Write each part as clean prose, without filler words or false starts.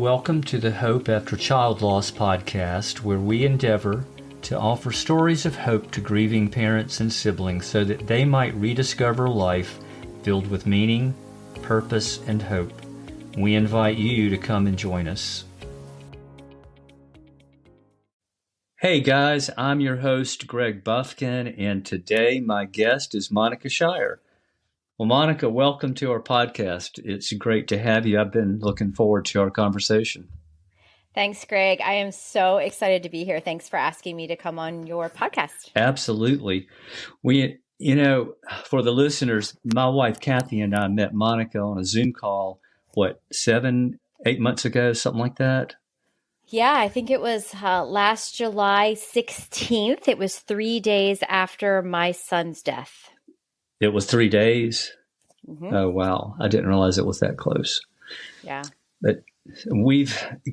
Welcome to the Hope After Child Loss podcast, where we endeavor to offer stories of hope to grieving parents and siblings so that they might rediscover a life filled with meaning, purpose, and hope. We invite you to come and join us. Hey guys, I'm your host, Greg Buffkin, and today my guest is Monica Shire. Well, Monica, welcome to our podcast. It's great to have you. I've been looking forward to our conversation. Thanks, Greg. I am so excited to be here. Thanks for asking me to come on your podcast. Absolutely. For the listeners, my wife, Kathy, and I met Monica on a Zoom call, 7, 8 months ago, something like that? Yeah, I think it was last July 16th. It was 3 days after my son's death. It was 3 days? Mm-hmm. Oh, wow. I didn't realize it was that close. Yeah. But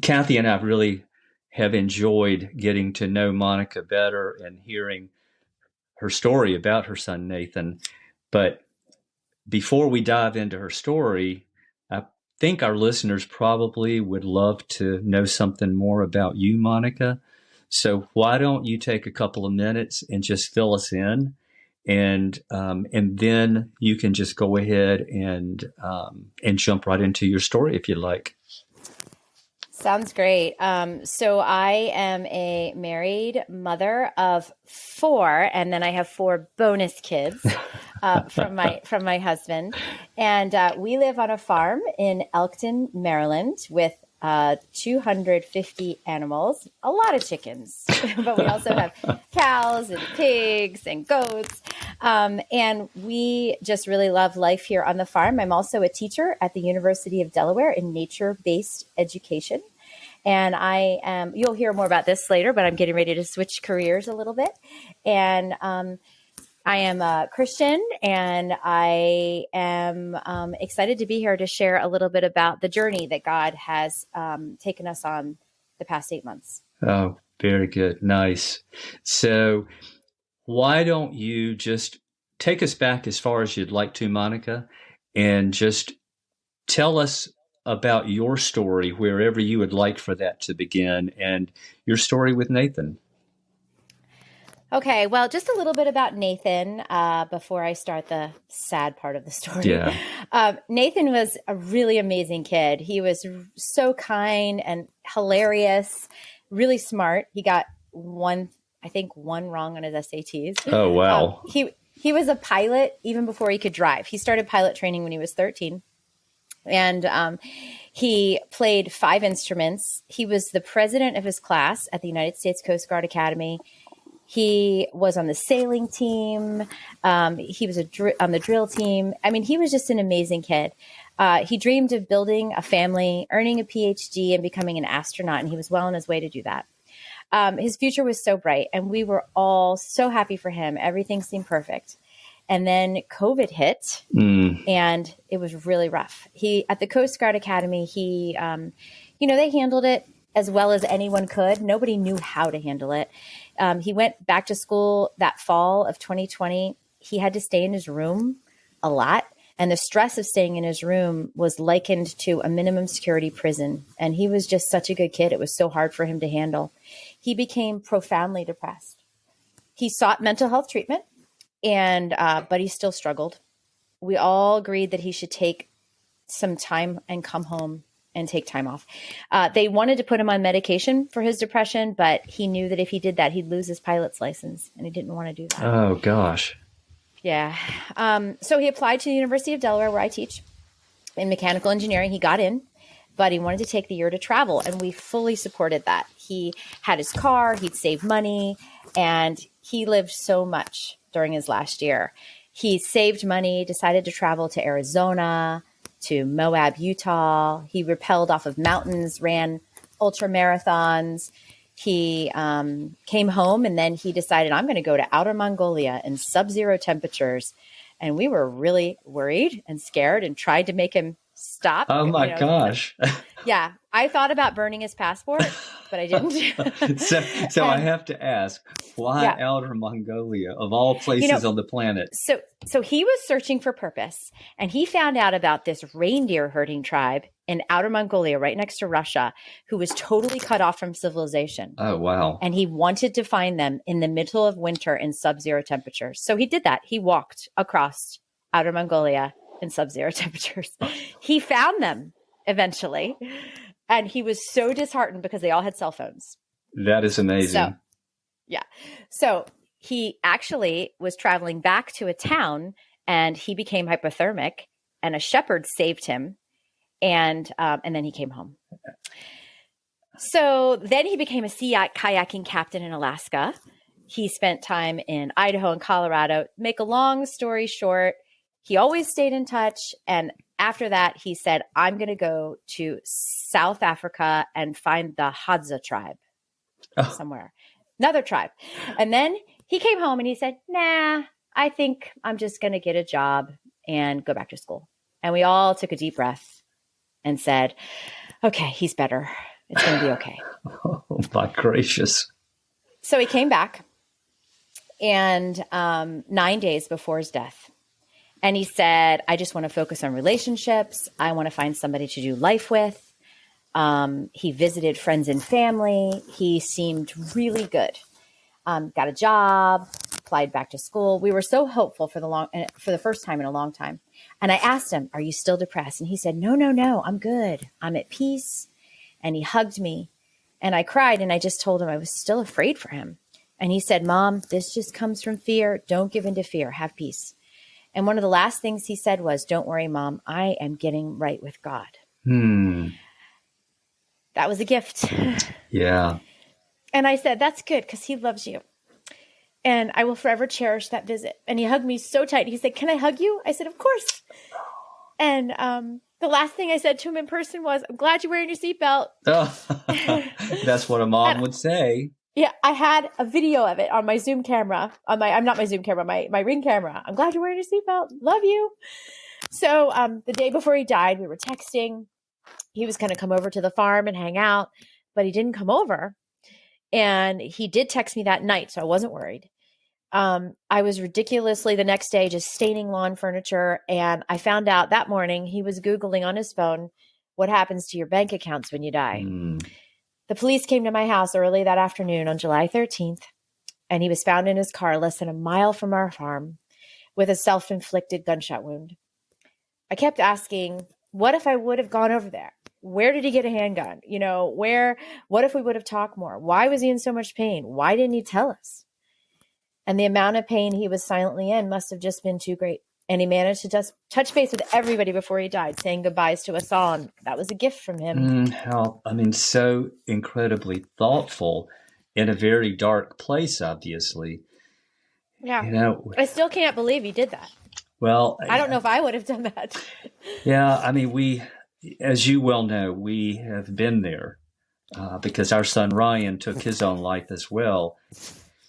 Kathy and I really have enjoyed getting to know Monica better and hearing her story about her son, Nathan. But before we dive into her story, I think our listeners probably would love to know something more about you, Monica. So why don't you take a couple of minutes and just fill us in? And then you can just go ahead and jump right into your story if you'd like. Sounds great. So I am a married mother of 4, and then I have 4 bonus kids from my husband. And we live on a farm in Elkton, Maryland, with 250 animals, a lot of chickens, but we also have cows and pigs and goats. And we just really love life here on the farm. I'm also a teacher at the University of Delaware in nature-based education. And you'll hear more about this later, but I'm getting ready to switch careers a little bit. And I am a Christian, and I am excited to be here to share a little bit about the journey that God has taken us on the past 8 months. Oh, very good. Nice. So why don't you just take us back as far as you'd like to, Monica, and just tell us about your story, wherever you would like for that to begin, and your story with Nathan. Okay, well, just a little bit about Nathan before I start the sad part of the story. Yeah. Nathan was a really amazing kid. He was so kind and hilarious, really smart. He got one wrong on his SATs. Oh, wow. He was a pilot even before he could drive. He started pilot training when he was 13. And he played 5 instruments. He was the president of his class at the United States Coast Guard Academy. He was on the sailing team. He was on the drill team. I mean, he was just an amazing kid. He dreamed of building a family, earning a PhD, and becoming an astronaut, and he was well on his way to do that. His future was so bright, and we were all so happy for him. Everything seemed perfect. And then COVID hit, and it was really rough. At the Coast Guard Academy, they handled it as well as anyone could. Nobody knew how to handle it. He went back to school that fall of 2020. He had to stay in his room a lot. And the stress of staying in his room was likened to a minimum security prison. And he was just such a good kid. It was so hard for him to handle. He became profoundly depressed. He sought mental health treatment, but he still struggled. We all agreed that he should take some time and come home and take time off. They wanted to put him on medication for his depression, but he knew that if he did that, he'd lose his pilot's license, and he didn't want to do that. Oh, gosh. Yeah. So he applied to the University of Delaware, where I teach, in mechanical engineering. He got in, but he wanted to take the year to travel, and we fully supported that. He had his car, he'd saved money, and he lived so much during his last year. He saved money, decided to travel to Arizona, to Moab, Utah. He rappelled off of mountains, ran ultra marathons. He came home, and then he decided, I'm going to go to outer Mongolia in sub-zero temperatures. And we were really worried and scared and tried to make him stop. Oh my gosh. Yeah, I thought about burning his passport, but I didn't. So I have to ask, why Outer Mongolia of all places on the planet? So he was searching for purpose, and he found out about this reindeer herding tribe in Outer Mongolia, right next to Russia, who was totally cut off from civilization. Oh, wow. And he wanted to find them in the middle of winter in sub-zero temperatures. So he did that. He walked across Outer Mongolia in sub-zero temperatures. He found them eventually, and he was so disheartened because they all had cell phones. That is amazing. So he actually was traveling back to a town, and he became hypothermic, and a shepherd saved him. And then he came home. So then he became a sea kayaking captain in Alaska. He spent time in Idaho and Colorado. Make a long story short, he always stayed in touch. And after that, he said, I'm going to go to South Africa and find the Hadza tribe somewhere, another tribe. And then he came home and he said, nah, I think I'm just going to get a job and go back to school. And we all took a deep breath and said, okay, he's better. It's going to be okay. Oh, my gracious. So he came back, and 9 days before his death. And he said, I just want to focus on relationships. I want to find somebody to do life with. He visited friends and family. He seemed really good. Got a job, applied back to school. We were so hopeful for the first time in a long time. And I asked him, are you still depressed? And he said, no, I'm good. I'm at peace. And he hugged me, and I cried, and I just told him I was still afraid for him. And he said, Mom, this just comes from fear. Don't give in to fear. Have peace. And one of the last things he said was, don't worry, Mom, I am getting right with God. That was a gift. Yeah. And I said, that's good, because he loves you. And I will forever cherish that visit. And he hugged me so tight. He said, can I hug you? I said, of course. And the last thing I said to him in person was, I'm glad you're wearing your seatbelt. That's what a mom would say. Yeah, I had a video of it on my Zoom camera. My Ring camera. I'm glad you're wearing your seatbelt. Love you. So the day before he died, we were texting. He was going to come over to the farm and hang out, but he didn't come over. And he did text me that night, so I wasn't worried. I was ridiculously the next day just staining lawn furniture. And I found out that morning he was Googling on his phone what happens to your bank accounts when you die. The police came to my house early that afternoon on July 13th, and he was found in his car less than a mile from our farm with a self-inflicted gunshot wound. I kept asking, what if I would have gone over there? Where did he get a handgun? What if we would have talked more? Why was he in so much pain? Why didn't he tell us? And the amount of pain he was silently in must have just been too great. And he managed to just touch base with everybody before he died, saying goodbyes to us all. And that was a gift from him. So incredibly thoughtful in a very dark place, obviously. Yeah. I still can't believe he did that. Well, I don't know if I would have done that. Yeah. We, as you well know, we have been there because our son Ryan took his own life as well.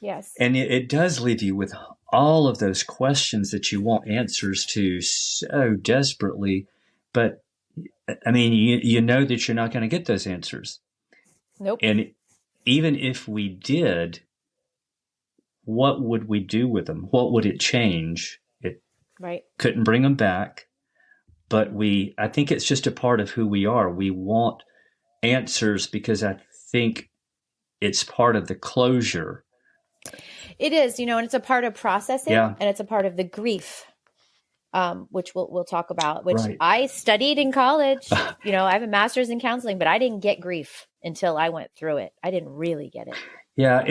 Yes. And it does leave you with all of those questions that you want answers to so desperately. But you know that you're not going to get those answers. Nope. And even if we did, what would we do with them? What would it change? It couldn't bring them back. But I think it's just a part of who we are. We want answers because I think it's part of the closure. It is, and it's a part of processing, and it's a part of the grief, which we'll talk about, which I studied in college. I have a master's in counseling, but I didn't get grief until I went through it. I didn't really get it. Yeah,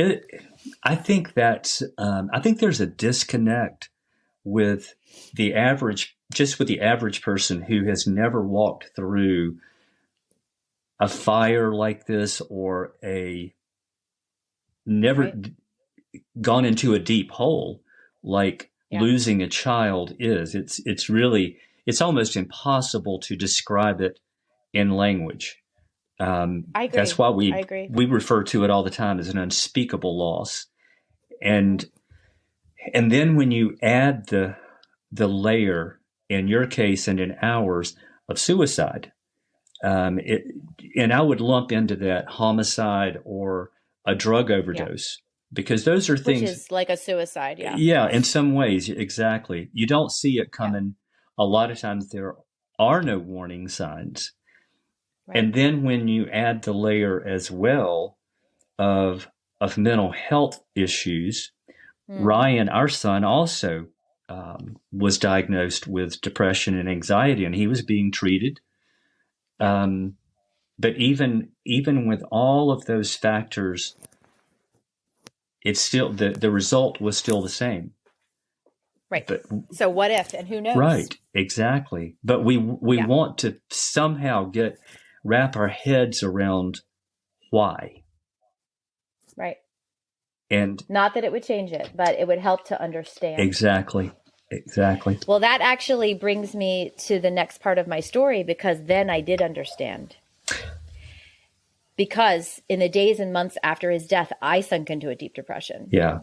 I think there's a disconnect with the average person who has never walked through a fire like this or gone into a deep hole like losing a child is. It's almost impossible to describe it in language. I agree. That's why we refer to it all the time as an unspeakable loss. And then when you add the layer, in your case and in ours, of suicide. And I would lump into that homicide or a drug overdose, because those are things. Which is like a suicide, yeah. Yeah, in some ways, exactly. You don't see it coming. A lot of times there are no warning signs. Right. And then when you add the layer as well of mental health issues, Ryan, our son, also was diagnosed with depression and anxiety, and he was being treated. But even with all of those factors, it's still the result was still the same. Right. But, so what if, and who knows? Right. Exactly. But we want to somehow wrap our heads around why. Right. And not that it would change it, but it would help to understand. Exactly. Well, that actually brings me to the next part of my story, because then I did understand. Because in the days and months after his death, I sunk into a deep depression. Yeah.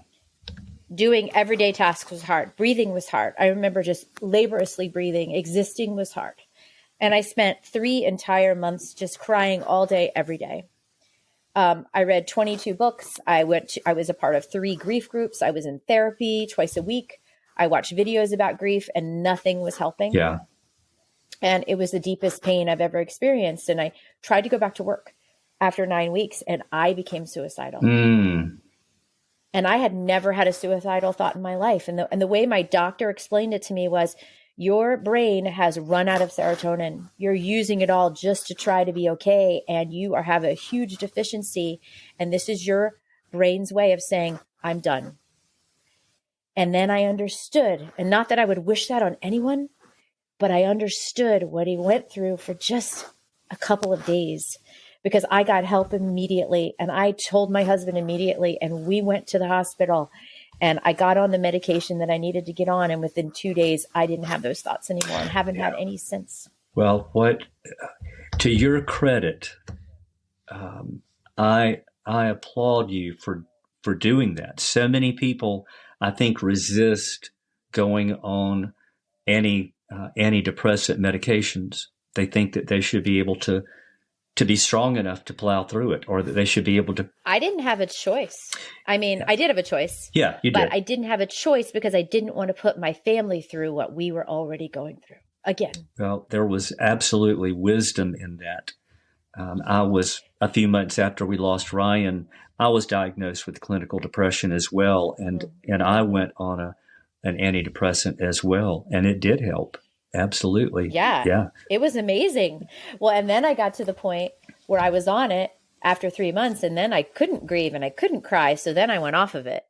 Doing everyday tasks was hard. Breathing was hard. I remember just laboriously breathing. Existing was hard. And I spent 3 entire months just crying all day, every day. I read 22 books. I was a part of 3 grief groups. I was in therapy twice a week. I watched videos about grief, and nothing was helping. Yeah. And it was the deepest pain I've ever experienced. And I tried to go back to work after 9 weeks, and I became suicidal. And I had never had a suicidal thought in my life. And the way my doctor explained it to me was, your brain has run out of serotonin. You're using it all just to try to be okay. And you have a huge deficiency. And this is your brain's way of saying, I'm done. And then I understood, and not that I would wish that on anyone, but I understood what he went through for just a couple of days, because I got help immediately. And I told my husband immediately, and we went to the hospital, and I got on the medication that I needed to get on. And within 2 days, I didn't have those thoughts anymore, and haven't had any since. Well, to your credit, I applaud you for doing that. So many people, I think, resist going on antidepressant medications. They think that they should be able to be strong enough to plow through it, or that they should be able to. I didn't have a choice. I mean, I did have a choice. Yeah, you did. But I didn't have a choice because I didn't want to put my family through what we were already going through again. Well, there was absolutely wisdom in that. I was, a few months after we lost Ryan, I was diagnosed with clinical depression as well. And I went on an antidepressant as well. And it did help. Absolutely. Yeah. It was amazing. Well, and then I got to the point where I was on it after 3 months, and then I couldn't grieve and I couldn't cry. So then I went off of it.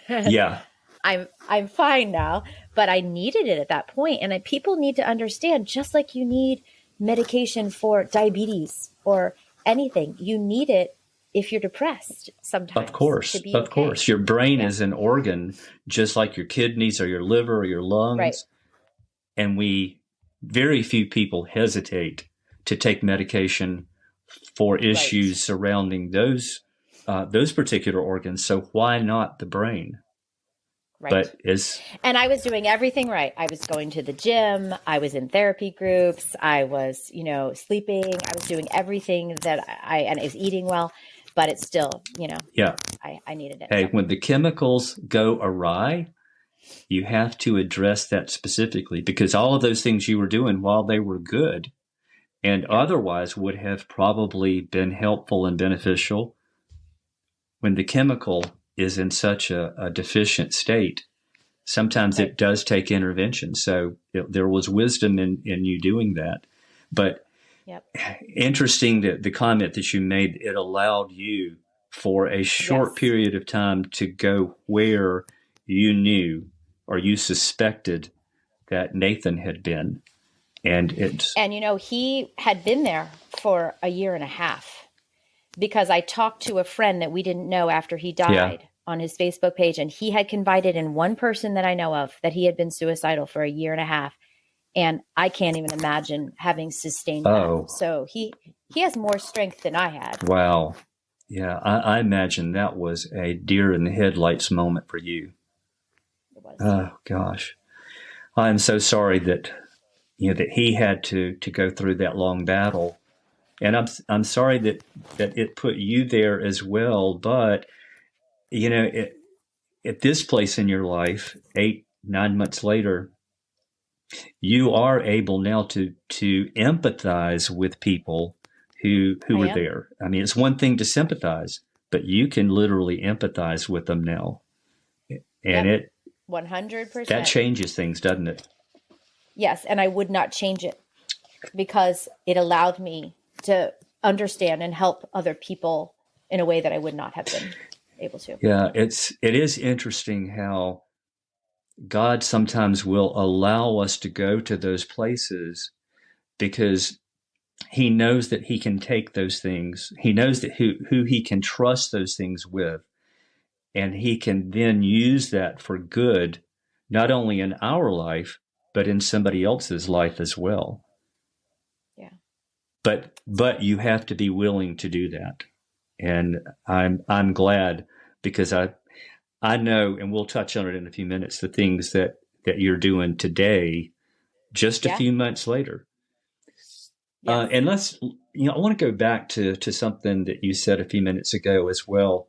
Yeah. I'm fine now, but I needed it at that point. And people need to understand, just like you need medication for diabetes or anything, you need it if you're depressed sometimes. Of course. Of course. Your brain is an organ, just like your kidneys or your liver or your lungs. Right. And very few people hesitate to take medication for issues surrounding those particular organs. So why not the brain? Right. And I was doing everything right. I was going to the gym. I was in therapy groups. I was, sleeping. I was doing everything and I was eating well, but it's still, I needed it. Hey, when the chemicals go awry, you have to address that specifically, because all of those things you were doing while they were good and otherwise would have probably been helpful and beneficial, when the chemical is in such a deficient state, sometimes it does take intervention. So there was wisdom in you doing that. But interesting that the comment that you made, it allowed you for a short period of time to go where you knew or you suspected that Nathan had been. And he had been there for a year and a half, because I talked to a friend that we didn't know after he died on his Facebook page. And he had confided in one person that I know of that he had been suicidal for a year and a half. And I can't even imagine having sustained that. So he has more strength than I had. Wow. Yeah. I imagine that was a deer in the headlights moment for you. It was. Oh, gosh. I'm so sorry that that he had to go through that long battle. And I'm sorry that it put you there as well. But, at this place in your life, 8, 9 months later, you are able now to empathize with people who I were am. there. I mean, it's one thing to sympathize, but you can literally empathize with them now. And Yep. that 100%. changes things, doesn't it? Yes. And I would not change it because it allowed me to understand and help other people in a way that I would not have been able to. Yeah, it is interesting how God sometimes will allow us to go to those places because he knows that he can take those things. He knows that who he can trust those things with, and he can then use that for good, not only in our life, but in somebody else's life as well. Yeah. But you have to be willing to do that. And I'm glad because I know, and we'll touch on it in a few minutes, the things that you're doing today, just a Yeah. few months later. Yes. And I want to go back to something that you said a few minutes ago as well.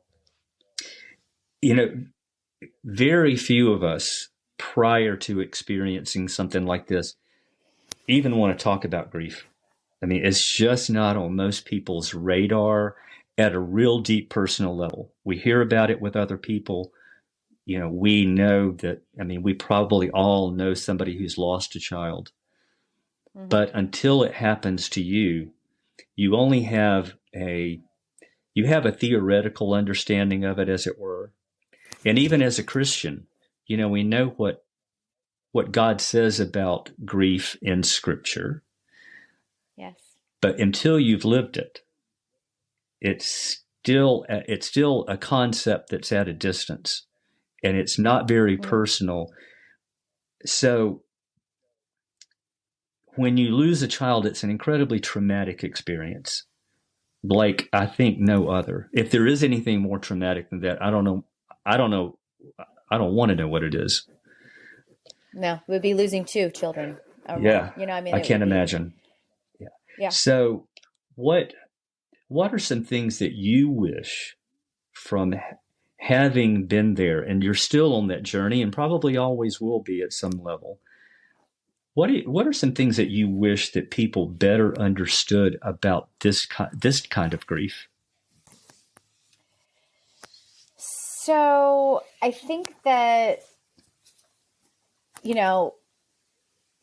Very few of us prior to experiencing something like this even want to talk about grief. I mean, it's just not on most people's radar at a real deep personal level. We hear about it with other people. We know that, I mean, we probably all know somebody who's lost a child. Mm-hmm. But until it happens to you, you only have a theoretical understanding of it, as it were. And even as a Christian, we know what God says about grief in Scripture. Yes. But until you've lived it, it's still a concept that's at a distance, and it's not very personal. So when you lose a child, it's an incredibly traumatic experience. Like, I think no other. If there is anything more traumatic than that, I don't know. I don't want to know what it is. No, we'd be losing 2 children. Yeah. I mean, I can't imagine. Yeah. Yeah. So what are some things that you wish from having been there, and you're still on that journey and probably always will be at some level? What are some things that you wish that people better understood about this kind of grief? So I think that,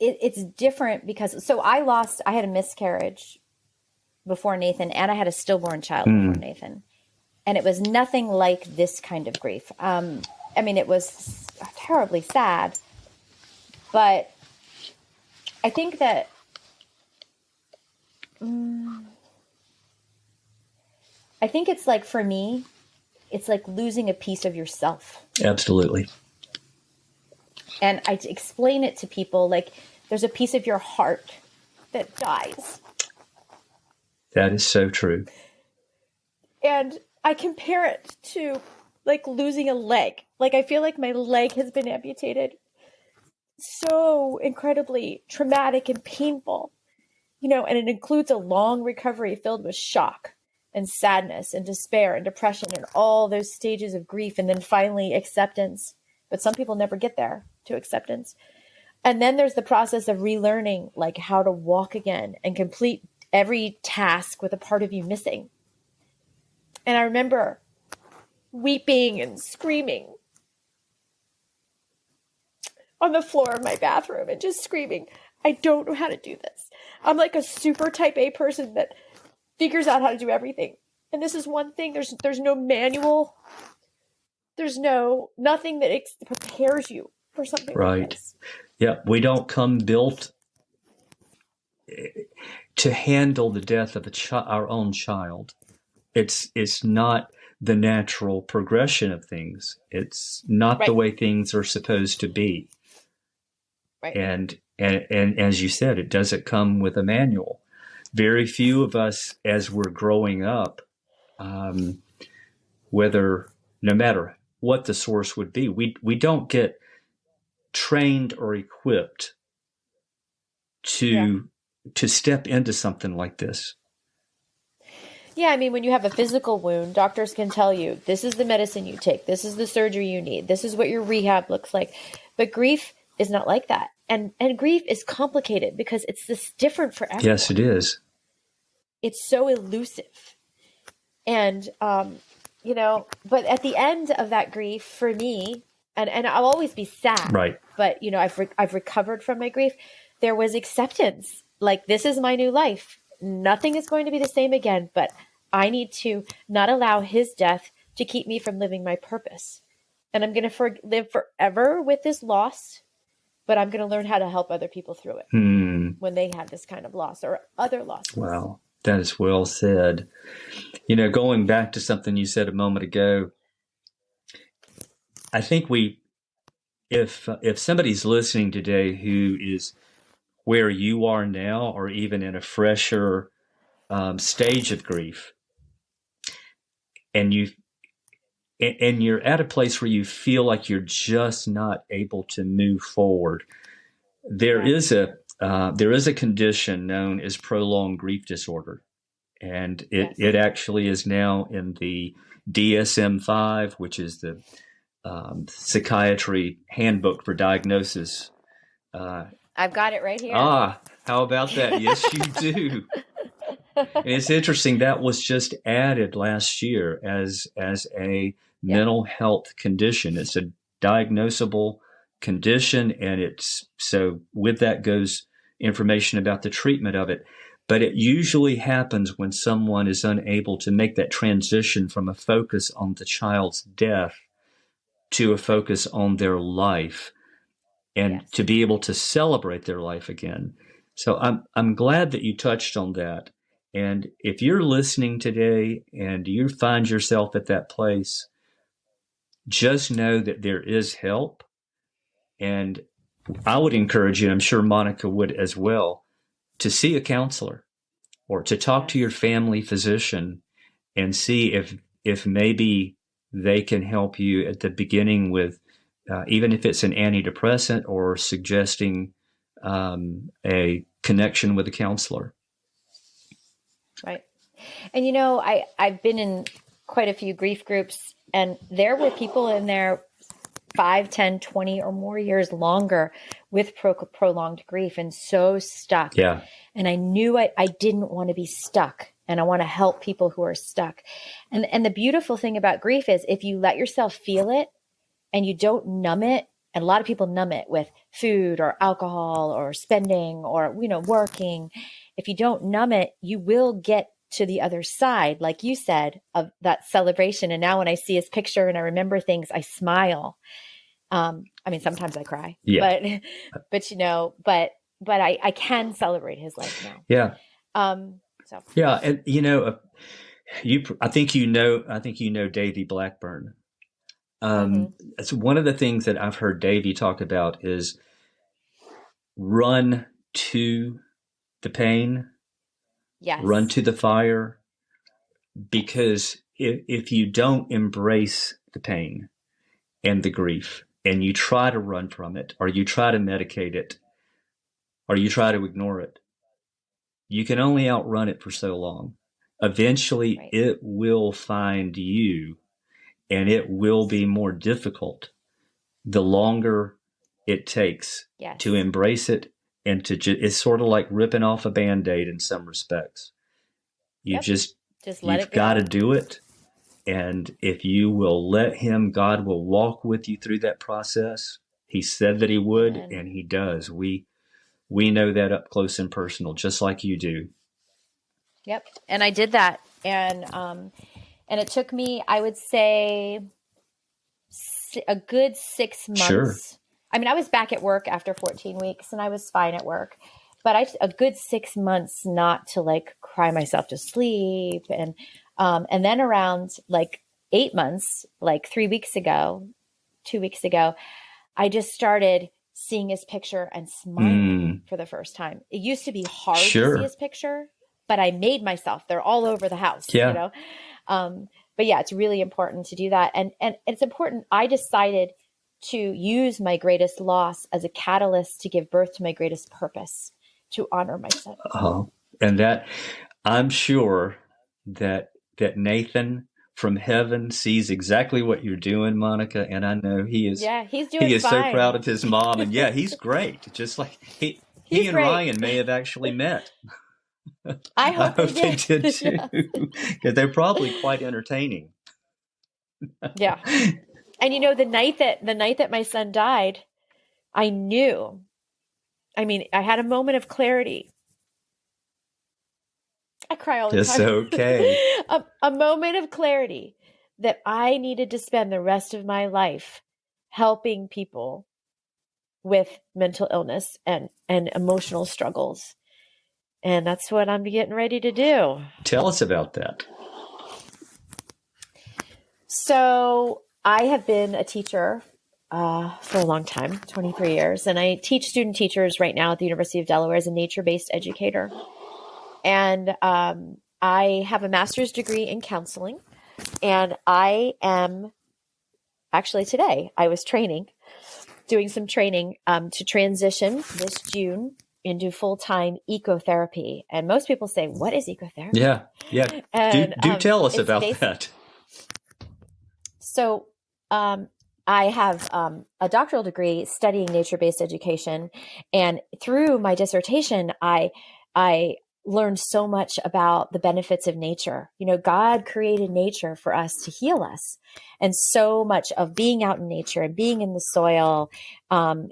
it's different because, I had a miscarriage before Nathan, and I had a stillborn child before Nathan. And it was nothing like this kind of grief. I mean, it was terribly sad, but I think that I think it's like, for me, it's like losing a piece of yourself. Absolutely. And I explain it to people like there's a piece of your heart that dies. That is so true. And I compare it to like losing a leg. Like, I feel like my leg has been amputated. So incredibly traumatic and painful, and it includes a long recovery filled with shock and sadness and despair and depression and all those stages of grief. And then finally acceptance. But some people never get there to acceptance. And then there's the process of relearning, like, how to walk again and complete every task with a part of you missing. And I remember weeping and screaming on the floor of my bathroom and just screaming, I don't know how to do this. I'm like a super type A person that figures out how to do everything. And this is one thing. There's no manual. There's nothing that prepares you for something like this. Yeah, we don't come built to handle the death of our own child. It's not the natural progression of things. It's not the way things are supposed to be. Right. And as you said, it doesn't come with a manual. Very few of us, as we're growing up, no matter what the source would be, we don't get trained or equipped to step into something like this. Yeah, I mean, when you have a physical wound, doctors can tell you, this is the medicine you take, this is the surgery you need, this is what your rehab looks like. But grief is not like that. And grief is complicated because it's this different for everyone. Yes, it is. It's so elusive. And, but at the end of that grief for me, and I'll always be sad, right? But, I've recovered from my grief. There was acceptance. Like, this is my new life. Nothing is going to be the same again, but I need to not allow his death to keep me from living my purpose. And I'm going to live forever with this loss, but I'm going to learn how to help other people through it when they have this kind of loss or other losses. Wow, that is well said. Going back to something you said a moment ago, I think if somebody's listening today who is where you are now, or even in a fresher stage of grief, and you're at a place where you feel like you're just not able to move forward, there is a condition known as prolonged grief disorder, and it actually is now in the DSM-5, which is the psychiatry handbook for diagnosis. I've got it right here. How about that? Yes, you do. And it's interesting, that was just added last year as a mental health condition. It's a diagnosable condition, and so with that goes information about the treatment of it. But it usually happens when someone is unable to make that transition from a focus on the child's death to a focus on their life, and to be able to celebrate their life again. So I'm glad that you touched on that. And if you're listening today and you find yourself at that place, just know that there is help. And I would encourage you, and I'm sure Monica would as well, to see a counselor or to talk to your family physician and see if maybe they can help you at the beginning with even if it's an antidepressant, or suggesting a connection with a counselor. Right. And, I've been in quite a few grief groups, and there were people in there 5, 10, 20 or more years longer with prolonged grief, and so stuck. Yeah. And I knew I didn't want to be stuck, and I want to help people who are stuck. And the beautiful thing about grief is if you let yourself feel it, and you don't numb it, and a lot of people numb it with food or alcohol or spending or, working. If you don't numb it, you will get to the other side, like you said, of that celebration. And now when I see his picture and I remember things, I smile. Sometimes I cry, but I can celebrate his life now. Yeah. Yeah. And I think Davy Blackburn. It's one of the things that I've heard Davy talk about is run to the pain, run to the fire, because if you don't embrace the pain and the grief, and you try to run from it, or you try to medicate it, or you try to ignore it, you can only outrun it for so long. Eventually, it will find you. And it will be more difficult the longer it takes to embrace it, and it's sort of like ripping off a Band-Aid in some respects. You've got to do it. And if you will let him, God will walk with you through that process. He said that he would, and he does. We know that up close and personal, just like you do. Yep. And I did that. And it took me, I would say, a good 6 months. Sure. I mean, I was back at work after 14 weeks, and I was fine at work. But a good 6 months not to cry myself to sleep. And then around 8 months, 2 weeks ago, I just started seeing his picture and smiling for the first time. It used to be hard to see his picture, but I made myself. They're all over the house, But yeah, it's really important to do that. And it's important. I decided to use my greatest loss as a catalyst to give birth to my greatest purpose. to honor my son. And that, I'm sure that Nathan from heaven sees exactly what you're doing, Monica. And I know he is he's doing so fine. proud of his mom. And he's great. Just like he and great. Ryan may have actually met. I hope they did too, because they're probably quite entertaining. Yeah. And the night that my son died, I knew. I mean, I had a moment of clarity. I cry all the time. It's okay. a moment of clarity that I needed to spend the rest of my life helping people with mental illness and emotional struggles. And that's what I'm getting ready to do. Tell us about that. So I have been a teacher for a long time, 23 years. And I teach student teachers right now at the University of Delaware as a nature-based educator. And I have a master's degree in counseling. And I am, actually today, I was doing some training to transition this June into full-time ecotherapy. And most people say, what is ecotherapy? Yeah. And, do tell us about that. So I have a doctoral degree studying nature-based education. And through my dissertation, I learned so much about the benefits of nature. God created nature for us to heal us. And so much of being out in nature and being in the soil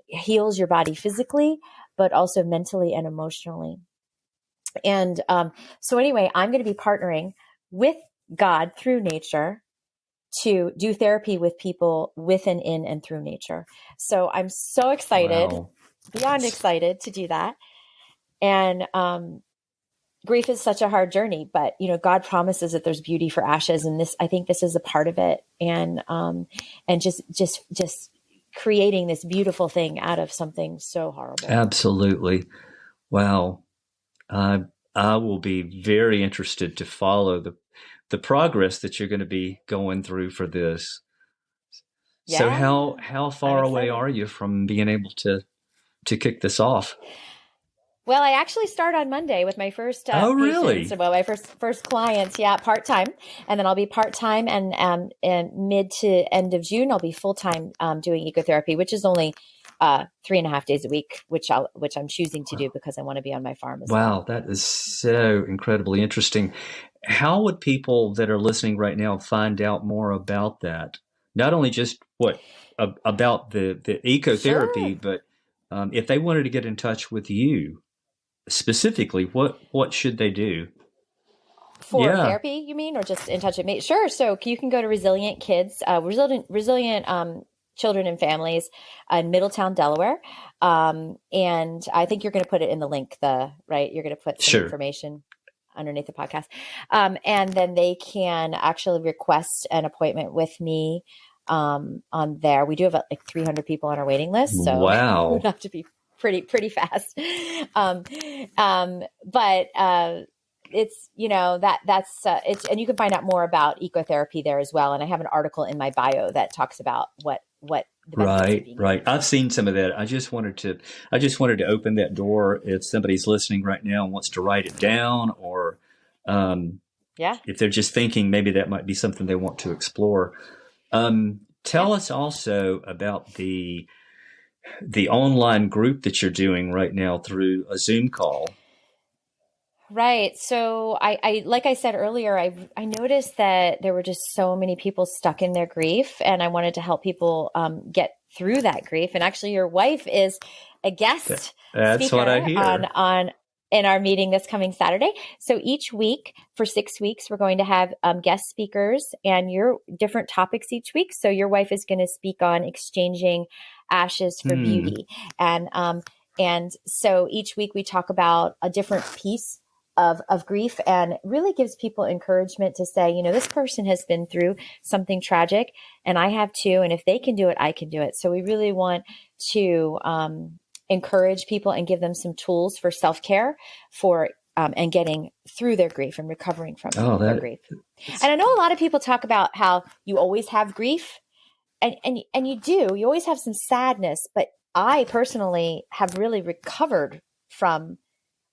heals your body physically, but also mentally and emotionally. And so anyway, I'm going to be partnering with God through nature to do therapy with people with and in and through nature. So I'm so excited, beyond excited to do that. And grief is such a hard journey, but God promises that there's beauty for ashes, and I think this is a part of it. And just creating this beautiful thing out of something so horrible. Absolutely. Wow. I will be very interested to follow the progress that you're going to be going through for this. Yeah. So how far away are you from being able to kick this off? Well, I actually start on Monday with my first patients. Well, my first clients, part-time. And then I'll be part-time and mid to end of June, I'll be full-time doing ecotherapy, which is only 3.5 days a week, which I'm choosing to do because I want to be on my farm as well. Wow, that is so incredibly interesting. How would people that are listening right now find out more about that? Not only just about the ecotherapy, Sure. but if they wanted to get in touch with you specifically, what should they do? For therapy, you mean, or just in touch with me? Sure. So you can go to Resilient Kids, Resilient Children and Families in Middletown, Delaware. And I think you're going to put it in the link, right? You're going to put some information underneath the podcast. And then they can actually request an appointment with me on there. We do have like 300 people on our waiting list. So wow. We would have to be pretty fast. But it's, it's, and you can find out more about ecotherapy there as well. And I have an article in my bio that talks about what the benefits of being right. I've seen some of that. I just wanted to open that door if somebody's listening right now and wants to write it down, or if they're just thinking maybe that might be something they want to explore. Tell us also about the online group that you're doing right now through a Zoom call. Right. So I like I said earlier, I noticed that there were just so many people stuck in their grief, and I wanted to help people get through that grief. And actually, your wife is a guest speaker what I hear. In our meeting this coming Saturday. So each week for 6 weeks, we're going to have guest speakers and your different topics each week. So your wife is going to speak on exchanging ashes for beauty. And so each week we talk about a different piece of grief, and really gives people encouragement to say, this person has been through something tragic and I have too. And if they can do it, I can do it. So we really want to encourage people and give them some tools for self-care and getting through their grief and recovering from their grief. And I know a lot of people talk about how you always have grief, and you do. You always have some sadness, but I personally have really recovered from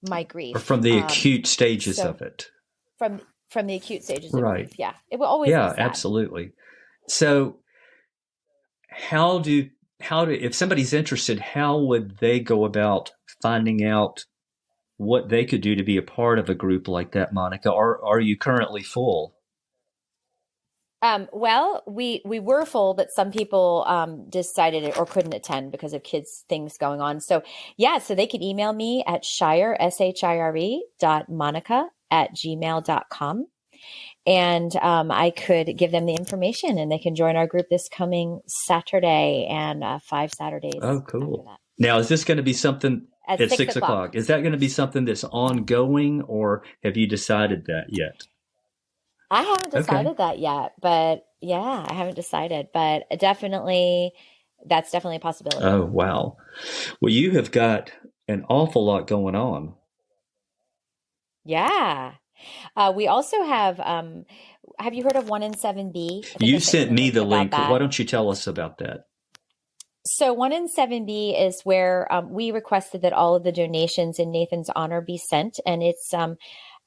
my Or grief. from the acute stages So of it. from the acute stages of Right. grief. Yeah. It will always be Yeah, sad. absolutely. So how do if somebody's interested, how would they go about finding out what they could do to be a part of a group like that, Monica? Or are you currently full? Well, we were full, but some people decided it or couldn't attend because of kids things going on. So yeah, so they could email me at shire, shire.monica@gmail.com. And I could give them the information and they can join our group this coming Saturday and 5 Saturdays Oh, after cool. that. Now, is this going to be something At at 6 6 o'clock? Is that going to be something that's ongoing, or have you decided that yet? I haven't Okay. decided that yet, but yeah, I haven't decided, but definitely that's definitely a possibility. Oh, wow. Well, you have got an awful lot going on. Yeah. We also have you heard of 1in7B? I think You I sent you sent the me link the about link. Why that. don't you tell us about that? So 1in7B is where we requested that all of the donations in Nathan's honor be sent. And it's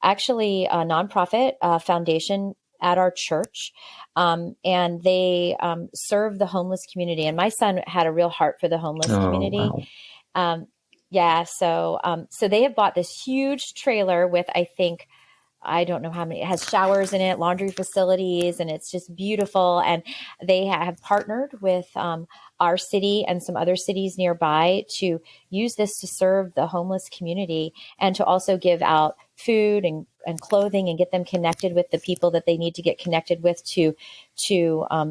actually a nonprofit foundation at our church. And they serve the homeless community. And my son had a real heart for the homeless Oh, community. wow. Yeah. So they have bought this huge trailer with, I don't know how many, it has showers in it, laundry facilities, and it's just beautiful. And they have partnered with our city and some other cities nearby to use this to serve the homeless community and to also give out food and clothing and get them connected with the people that they need to get connected with to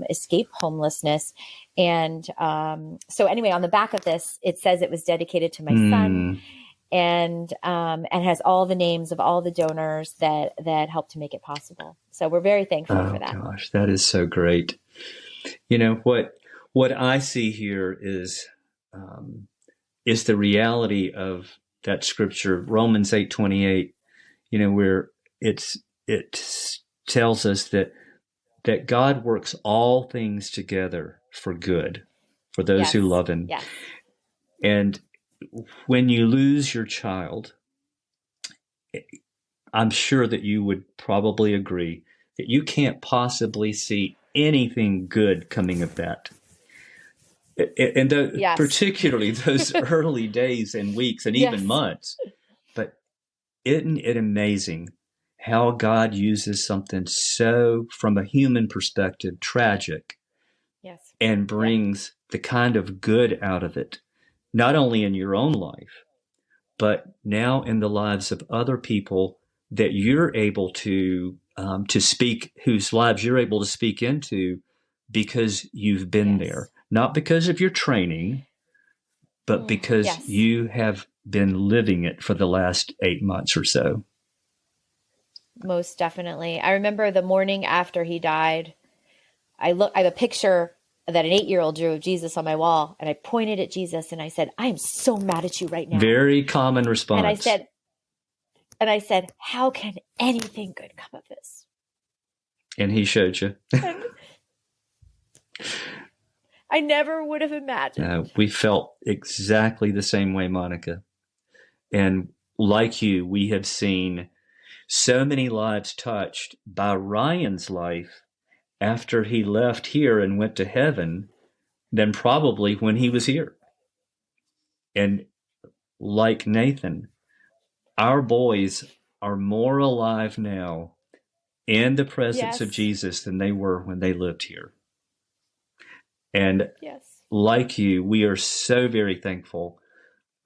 escape homelessness. And so anyway, on the back of this, it says it was dedicated to my son, and has all the names of all the donors that helped to make it possible. So we're very thankful for that. Oh, gosh, that is so great. You know, what I see here is the reality of that scripture, Romans 8:28, you know, where it tells us that God works all things together for good for those who love him. Yes. And when you lose your child, I'm sure that you would probably agree that you can't possibly see anything good coming of that. And Yes. particularly those early days and weeks and even Yes. months. But isn't it amazing how God uses something so, from a human perspective, tragic, Yes. and brings the kind of good out of it, not only in your own life, but now in the lives of other people that you're able to speak, whose lives you're able to speak into because you've been there, not because of your training, but because you have been living it for the last 8 months or so. Most definitely. I remember the morning after he died, I have a picture that an 8-year-old drew of Jesus on my wall, and I pointed at Jesus and I said, "I am so mad at you right now." Very common response. And I said, "How can anything good come of this?" And he showed you. I never would have imagined. We felt exactly the same way, Monica. And like you, we have seen so many lives touched by Ryan's life after he left here and went to heaven than probably when he was here. And like Nathan, our boys are more alive now in the presence of Jesus than they were when they lived here. And like you, we are so very thankful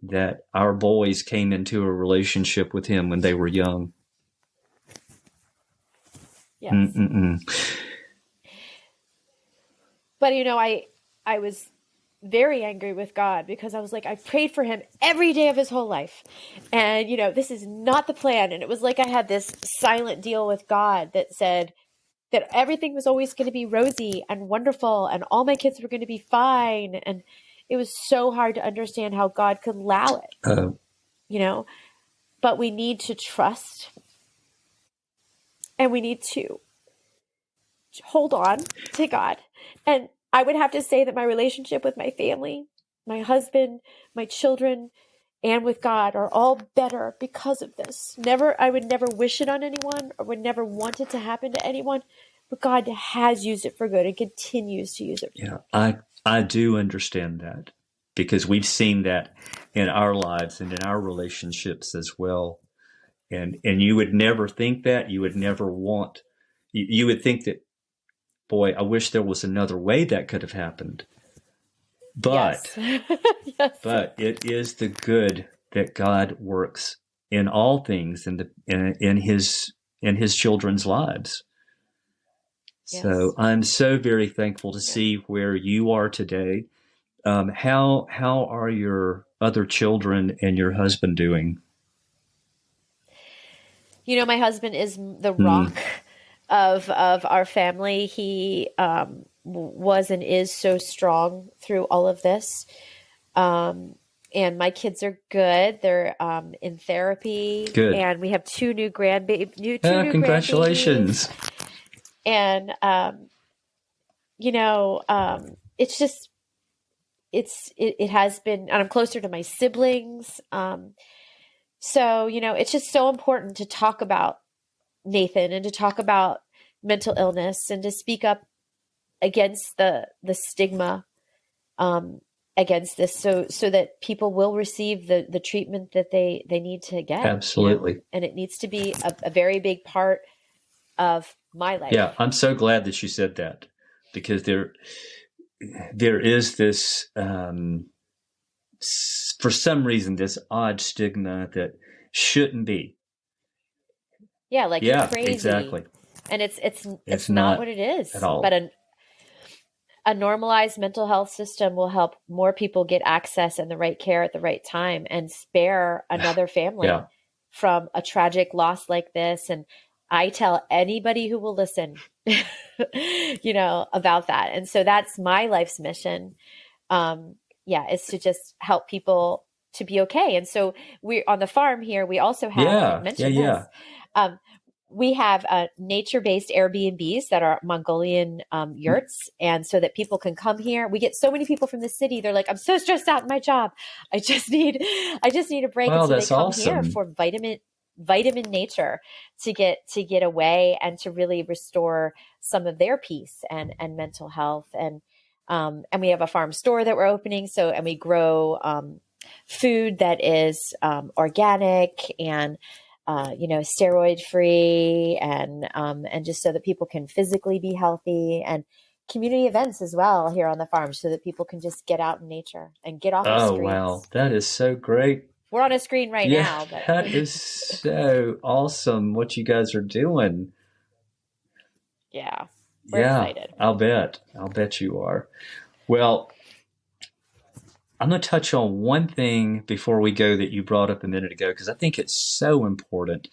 that our boys came into a relationship with him when they were young. Yes. But, you know, I was very angry with God because I was like, I prayed for him every day of his whole life. And, you know, this is not the plan. And it was like I had this silent deal with God that said that everything was always going to be rosy and wonderful and all my kids were going to be fine. And it was so hard to understand how God could allow it, you know, but we need to trust and we need to hold on to God. And I would have to say that my relationship with my family, my husband, my children and with God are all better because of this. I would never wish it on anyone or would never want it to happen to anyone, but God has used it for good and continues to use it for good. I do understand that because we've seen that in our lives and in our relationships as well. And you would never think that. You would never want, you would think that, boy, I wish there was another way that could have happened. But, Yes. But it is the good that God works in all things in his children's lives. Yes. So I'm so very thankful to see where you are today. How are your other children and your husband doing? My husband is the rock of our family. He was and is so strong through all of this. And my kids are good. They're in therapy. Good. And we have two new grandbabies. Congratulations. And it's just it has been, and I'm closer to my siblings. So it's just so important to talk about Nathan and to talk about mental illness and to speak up against the stigma against this, so that people will receive the treatment that they need to get. Absolutely. And it needs to be a very big part of my life. Yeah, I'm so glad that you said that, because there is this for some reason this odd stigma that shouldn't be. Yeah, like you're crazy. Exactly. And it's not what it is at all. But a normalized mental health system will help more people get access and the right care at the right time and spare another family from a tragic loss like this. And I tell anybody who will listen, about that. And so that's my life's mission. Is to just help people to be okay. And so we're on the farm here. We also have, this. We have nature-based Airbnbs that are Mongolian yurts. And so that people can come here. We get so many people from the city. They're like, I'm so stressed out in my job. I just need a break. Wow, and so that's they come awesome. here for vitamin nature to get away and to really restore some of their peace and mental health. And we have a farm store that we're opening. So, and we grow food that is organic and steroid free, and just so that people can physically be healthy, and community events as well here on the farm, so that people can just get out in nature and get off the screens. Oh, wow. That is so great. We're on a screen right now. But that is so awesome what you guys are doing. Yeah. We're excited. I'll bet you are. Well, I'm going to touch on one thing before we go that you brought up a minute ago, because I think it's so important.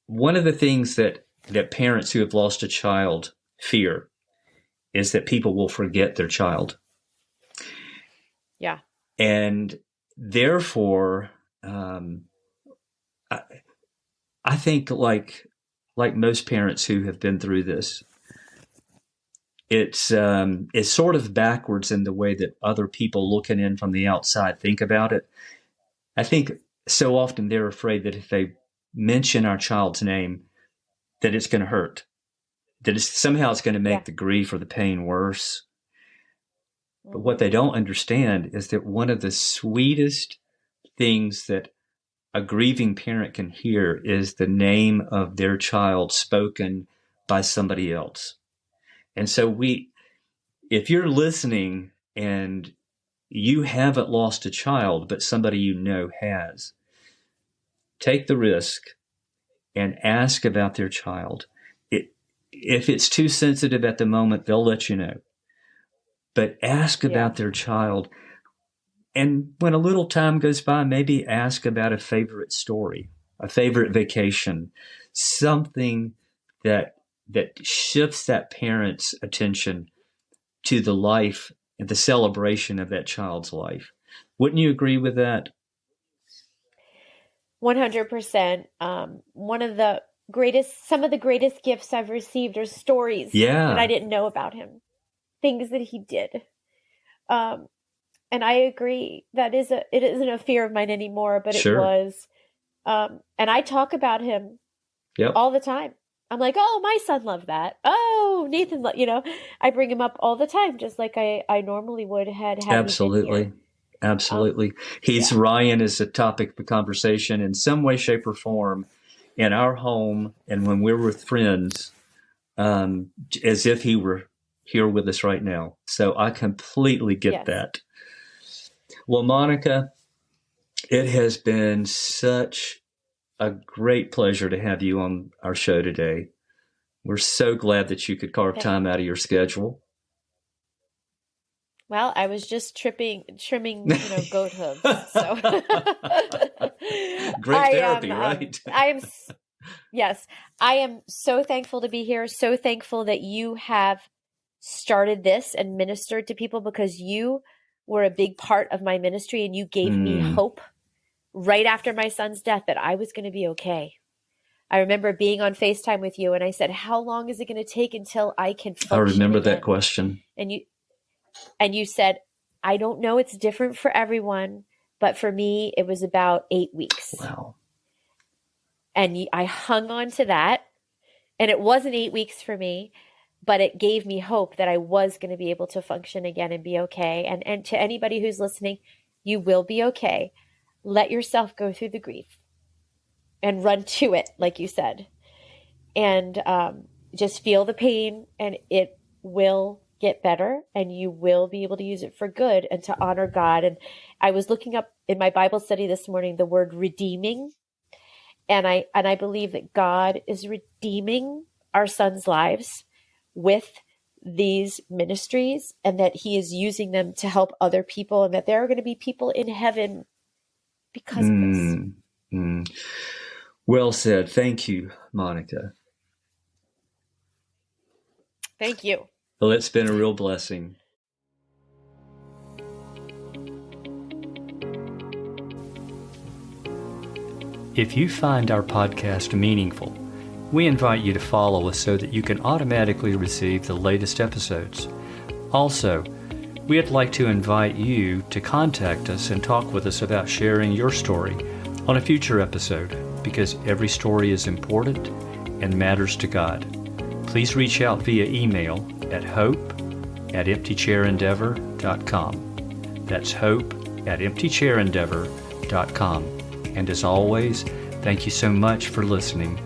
One of the things that parents who have lost a child fear is that people will forget their child. Yeah. And therefore, I think like most parents who have been through this, it's sort of backwards in the way that other people looking in from the outside think about it. I think so often they're afraid that if they mention our child's name, that it's going to hurt, that somehow it's going to make the grief or the pain worse. But what they don't understand is that one of the sweetest things that a grieving parent can hear is the name of their child spoken by somebody else. And so if you're listening and you haven't lost a child, but somebody you know has, take the risk and ask about their child. If it's too sensitive at the moment, they'll let you know. But ask about their child. And when a little time goes by, maybe ask about a favorite story, a favorite vacation, something that shifts that parent's attention to the life and the celebration of that child's life. Wouldn't you agree with that? 100%. Some of the greatest gifts I've received are stories that I didn't know about him, things that he did. And I agree that it isn't a fear of mine anymore, but it Sure. was. And I talk about him Yep. all the time. I'm like, oh, my son loved that. Oh, Nathan, I bring him up all the time, just like I normally would had he been Absolutely. here. Absolutely. Yeah. Ryan is a topic of conversation in some way, shape, or form in our home and when we're with friends, as if he were here with us right now. So I completely get Yes. that. Well, Monica, it has been such a great pleasure to have you on our show today. We're so glad that you could carve time out of your schedule. Well, I was just trimming, goat hooves. So great therapy, right? Yes, I am so thankful to be here. So thankful that you have started this and ministered to people, because you were a big part of my ministry, and you gave me hope right after my son's death that I was going to be okay. I remember being on FaceTime with you, and I said, how long is it going to take until I can function I remember again? that question. And you said, I don't know, it's different for everyone, but for me, it was about 8 weeks. Wow. And I hung on to that, and it wasn't 8 weeks for me, but it gave me hope that I was going to be able to function again and be okay. And to anybody who's listening, you will be okay. Let yourself go through the grief and run to it, like you said, and just feel the pain, and it will get better, and you will be able to use it for good and to honor God. And I was looking up in my Bible study this morning the word redeeming, and I believe that God is redeeming our sons' lives with these ministries, and that he is using them to help other people, and that there are going to be people in heaven because of this. Well said. Thank you, Monica. Thank you. Well, it's been a real blessing. If you find our podcast meaningful, we invite you to follow us so that you can automatically receive the latest episodes. Also, we'd like to invite you to contact us and talk with us about sharing your story on a future episode, because every story is important and matters to God. Please reach out via email at hope@emptychairendeavor.com. That's hope@emptychairendeavor.com. And as always, thank you so much for listening.